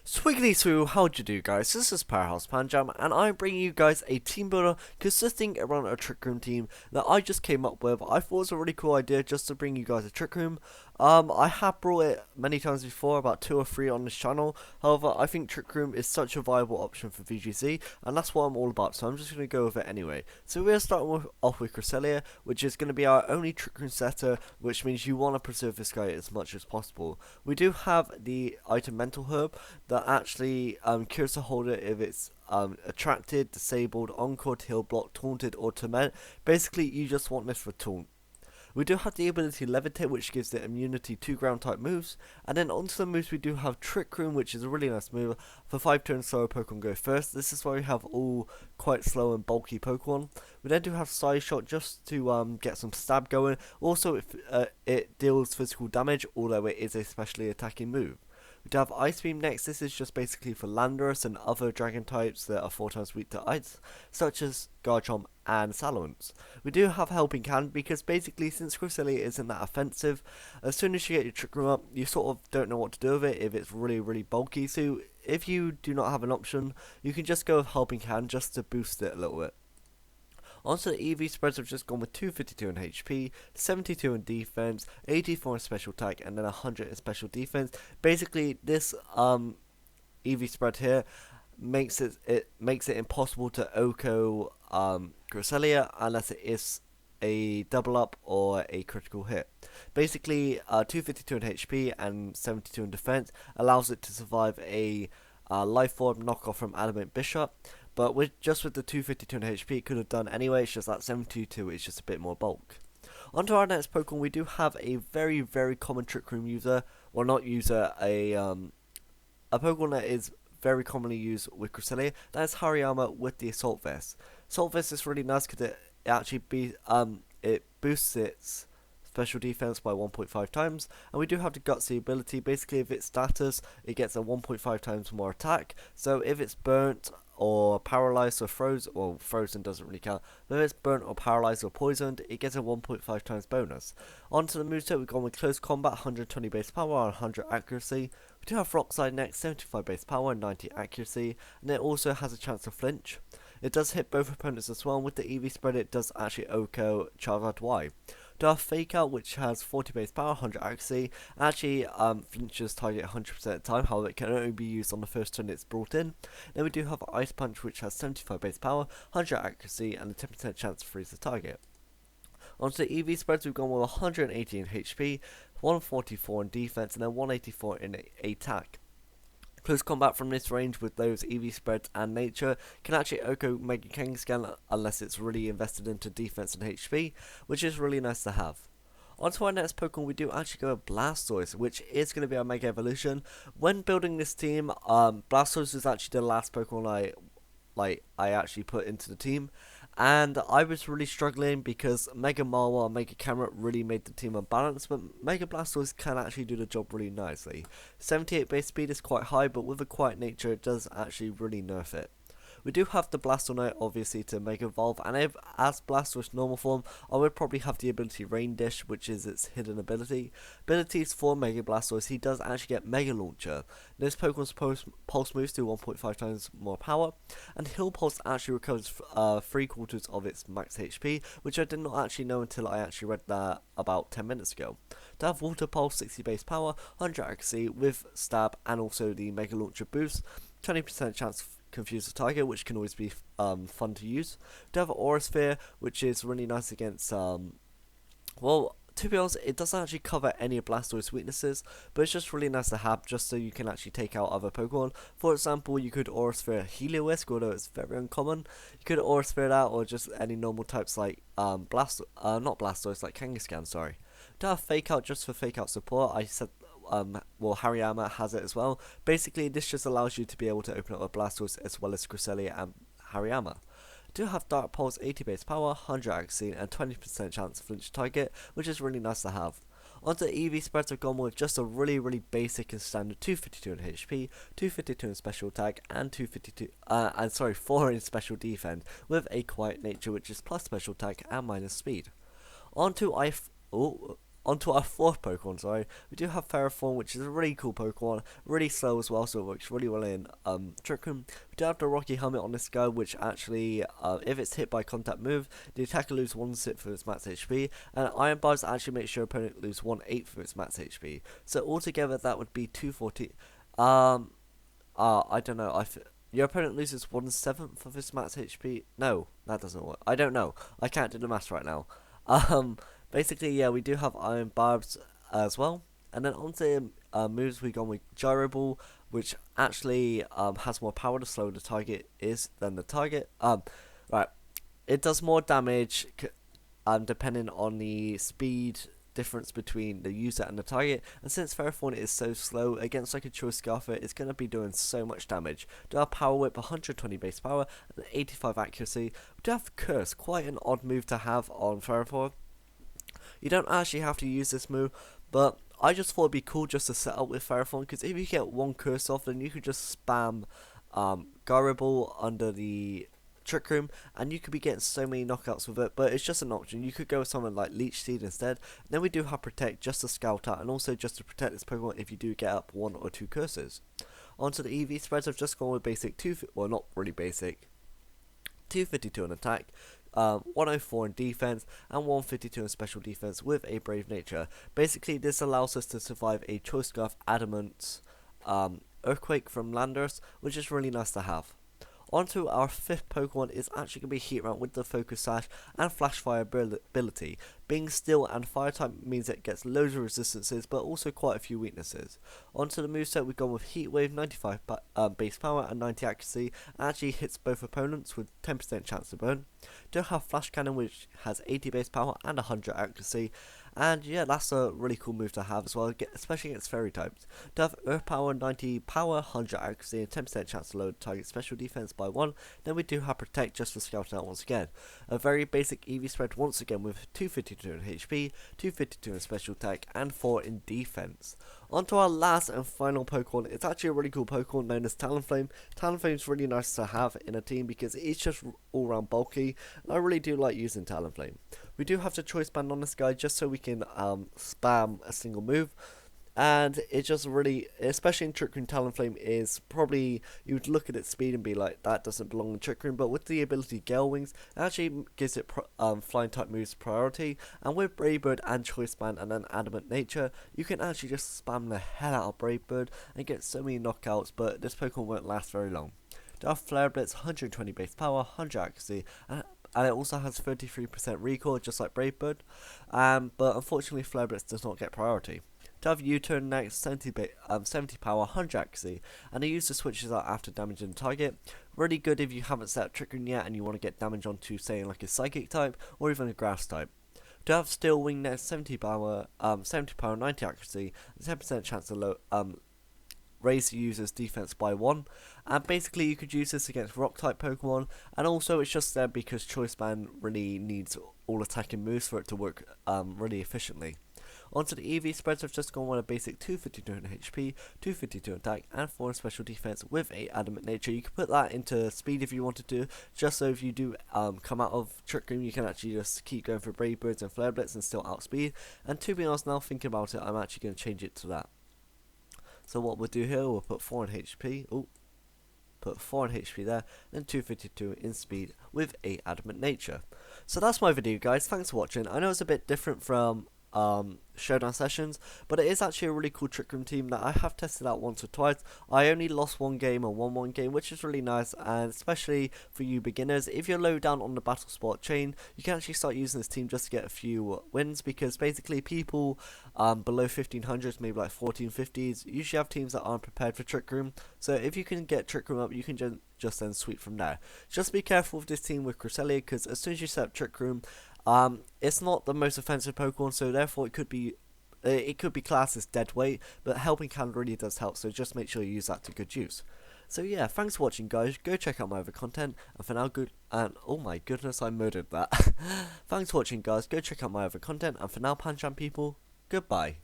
Swiggly Swoo, how'd you do, guys? This is Powerhouse Panjam, and I'm bringing you guys a team builder consisting around a trick room team that I just came up with. I thought it was a really cool idea just to bring you guys a trick room. I have brought it many times before, about 2 or 3 on this channel. However, I think trick room is such a viable option for VGC, and that's what I'm all about, so I'm just going to go with it anyway. So we're starting off with Cresselia, which is going to be our only trick room setter, which means you want to preserve this guy as much as possible. We do have the item Mental Herb that actually cures the holder if it's attracted, disabled, encored, heal, blocked, taunted, or torment. Basically, you just want this for taunt. We do have the ability Levitate, which gives it immunity to ground type moves, and then onto the moves we do have Trick Room, which is a really nice move. For 5 turns slower Pokemon go first. This is why we have all quite slow and bulky Pokemon. We then do have Side Shot just to get some stab going. Also, it deals physical damage, although it is a specially attacking move. We do have Ice Beam next. This is just basically for Landorus and other dragon types that are 4 times weak to ice, such as Garchomp and Salamence. We do have Helping Hand because basically since Cresselia isn't that offensive, as soon as you get your Trick Room up, you sort of don't know what to do with it if it's really bulky. So if you do not have an option, you can just go with Helping Hand just to boost it a little bit. Onto the EV spreads, I've just gone with 252 in HP, 72 in defense, 84 in special attack, and then 100 in special defense. Basically, this EV spread here makes it impossible to OHKO Cresselia unless it is a double up or a critical hit. Basically, 252 in HP and 72 in defense allows it to survive a life form knockoff from Adamant Bishop. But with the 252 in HP, it could have done anyway. It's just that 72 is just a bit more bulk. Onto our next Pokemon, we do have a very common Trick Room user. Well, not user, a Pokemon that is very commonly used with Cresselia. That is Hariyama with the Assault Vest. Assault Vest is really nice because it actually it boosts its special defense by 1.5 times, and we do have the Gutsy ability. Basically, if it's status, it gets a 1.5 times more attack. So if it's burnt or paralyzed or frozen, well, frozen doesn't really count, but if it's burnt or paralyzed or poisoned, it gets a 1.5 times bonus. Onto the moveset, we've gone with Close Combat, 120 base power and 100 accuracy. We do have Rock Slide next, 75 base power and 90 accuracy, and it also has a chance to flinch. It does hit both opponents as well, and with the EV spread it does actually OHKO Charizard Y. Do have Fake Out, which has 40 base power, 100 accuracy, actually flinches target 100% of the time, however it can only be used on the first turn it's brought in. Then we do have Ice Punch, which has 75 base power, 100 accuracy, and a 10% chance to freeze the target. Onto the EV spreads, we've gone with 180 in HP, 144 in defense, and then 184 in attack. Close combat from this range with those EV spreads and nature can actually OHKO Mega Kangaskhan unless it's really invested into defense and HP, which is really nice to have. Onto our next Pokemon, we do actually go with Blastoise, which is going to be our Mega Evolution. When building this team, Blastoise is actually the last Pokemon I actually put into the team, and I was really struggling because Mega Marwa and Mega Camera really made the team unbalanced, but Mega Blastoise can actually do the job really nicely. 78 base speed is quite high, but with a quiet nature it does actually really nerf it. We do have the Blastoise obviously to Mega Evolve, and if as Blastoise normal form, I would probably have the ability Rain Dish, which is its hidden ability. Abilities for Mega Blastoise, he does actually get Mega Launcher. This Pokemon's Pulse moves do 1.5 times more power, and Heal Pulse actually recovers 3/4 of its max HP, which I did not actually know until I actually read that about 10 minutes ago. To have Water Pulse, 60 base power, 100 accuracy with Stab, and also the Mega Launcher boost, 20% chance confuse the target, which can always be fun to use. To have Aura Sphere, which is really nice against well, to be honest, it doesn't actually cover any of Blastoise weaknesses, but it's just really nice to have just so you can actually take out other Pokemon. For example, you could Aura Sphere Heliolisk, although it's very uncommon. You could Aura Sphere that, or just any normal types like not Blastoise, like Kangaskhan, sorry. To have Fake Out just for Fake Out support, I said well, Hariyama has it as well. Basically, this just allows you to be able to open up a Blastoise as well as Cresselia and Hariyama. Do have Dark Pulse, 80 base power, 100 accuracy, and 20% chance to flinch target, which is really nice to have. Onto EV spreads, I've gone with just a really basic and standard 252 in HP, 252 in special attack, and 4 in special defense, with a quiet nature, which is plus special attack and minus speed. Onto onto our fourth Pokemon, sorry, we do have Ferrothorn, which is a really cool Pokemon, really slow as well, so it works really well in Trick Room. We do have the Rocky Helmet on this guy, which actually, if it's hit by contact move, the attacker loses 1/6 of its max HP, and Iron Bars actually make sure your opponent loses 1/8 of its max HP. So altogether, that would be 240. I don't know. Your opponent loses 1/7 of his max HP. No, that doesn't work. I don't know. I can't do the maths right now. Basically, yeah, we do have Iron Barbs as well. And then onto moves, we go with Gyro Ball, which actually has more power the slower the target is than the target. Right, it does more damage depending on the speed difference between the user and the target, and since Ferrothorn is so slow, against like a Choice Scarfer, it's going to be doing so much damage. We do have Power Whip, 120 base power, and 85 accuracy. We do have Curse, quite an odd move to have on Ferrothorn. You don't actually have to use this move, but I just thought it'd be cool just to set up with Ferrothorn, because if you get one Curse off, then you could just spam Gyro Ball under the Trick Room, and you could be getting so many knockouts with it, but it's just an option. You could go with someone like Leech Seed instead. Then we do have Protect just to scout out, and also just to protect this Pokemon if you do get up 1 or 2 curses. Onto the EV spreads, I've just gone with basic 2, well not really basic, 252 in attack, 104 in defense, and 152 in special defense with a Brave Nature. Basically, this allows us to survive a Choice Scarf Adamant Earthquake from Landorus, which is really nice to have. Onto our fifth Pokemon is actually going to be Heatramp with the Focus Sash and Flash Fire ability. Being Steel and Fire type means it gets loads of resistances, but also quite a few weaknesses. Onto the moveset, we've gone with Heat Wave, 95 base power and 90 accuracy, and actually hits both opponents with 10% chance to burn. Do have Flash Cannon, which has 80 base power and 100 accuracy. And yeah, that's a really cool move to have as well, especially against fairy types. To have Earth Power, 90 power, 100 accuracy, and 10% chance to load target special defense by 1. Then we do have Protect just for scouting out once again. A very basic EV spread once again with 252 in HP, 252 in special attack, and 4 in defense. Onto our last and final Pokemon. It's actually a really cool Pokemon known as Talonflame. Talonflame's really nice to have in a team because it's just all around bulky, and I really do like using Talonflame. We do have the Choice Band on this guy just so we can spam a single move, and it just really, especially in Trick Room, Talonflame is probably, you would look at its speed and be like, that doesn't belong in Trick Room, but with the ability Gale Wings, it actually gives it flying type moves priority, and with Brave Bird and Choice Band and an Adamant Nature, you can actually just spam the hell out of Brave Bird and get so many knockouts, but this Pokemon won't last very long. To have Flare Blitz, 120 base power, 100 accuracy, and it also has 33% recoil, just like Brave Bird, but unfortunately Flare Blitz does not get priority. To have U-Turn next, 70 power, 100 accuracy, and the user switches out after damaging the target. Really good if you haven't set up Trick Room yet and you want to get damage onto, say, like a Psychic type, or even a Grass type. To have Steel Wing next, 70 power, 90 accuracy, and 10% chance to raise the user's defense by 1, and basically you could use this against rock type Pokemon, and also it's just there because Choice Band really needs all attacking moves for it to work really efficiently. Onto the EV spreads, I've just gone with a basic 252 in HP, 252 in attack, and 4 in special defense with a Adamant Nature. You can put that into speed if you wanted to, just so if you do come out of Trick Room, you can actually just keep going for Brave Birds and Flare Blitz and still outspeed. And to be honest, now thinking about it, I'm actually going to change it to that. So what we'll do here, we'll put 4 in HP, put 4 in HP there, then 252 in speed with a Adamant Nature. So that's my video, guys. Thanks for watching. I know it's a bit different from Showdown Sessions, but it is actually a really cool Trick Room team that I have tested out once or twice. I only lost one game and won one game, which is really nice, and especially for you beginners, if you're low down on the battle spot chain, you can actually start using this team just to get a few wins, because basically people below 1500s, maybe like 1450s, usually have teams that aren't prepared for Trick Room. So if you can get Trick Room up, you can just then sweep from there. Just be careful with this team with Cresselia, because as soon as you set up Trick Room, it's not the most offensive Pokemon, so therefore it could be classed as dead weight, but Helping Hand really does help, so just make sure you use that to good use. So yeah, thanks for watching, guys. Go check out my other content, and for now, oh my goodness, I murdered that. Thanks for watching, guys. Go check out my other content, and for now, Pancham people, goodbye.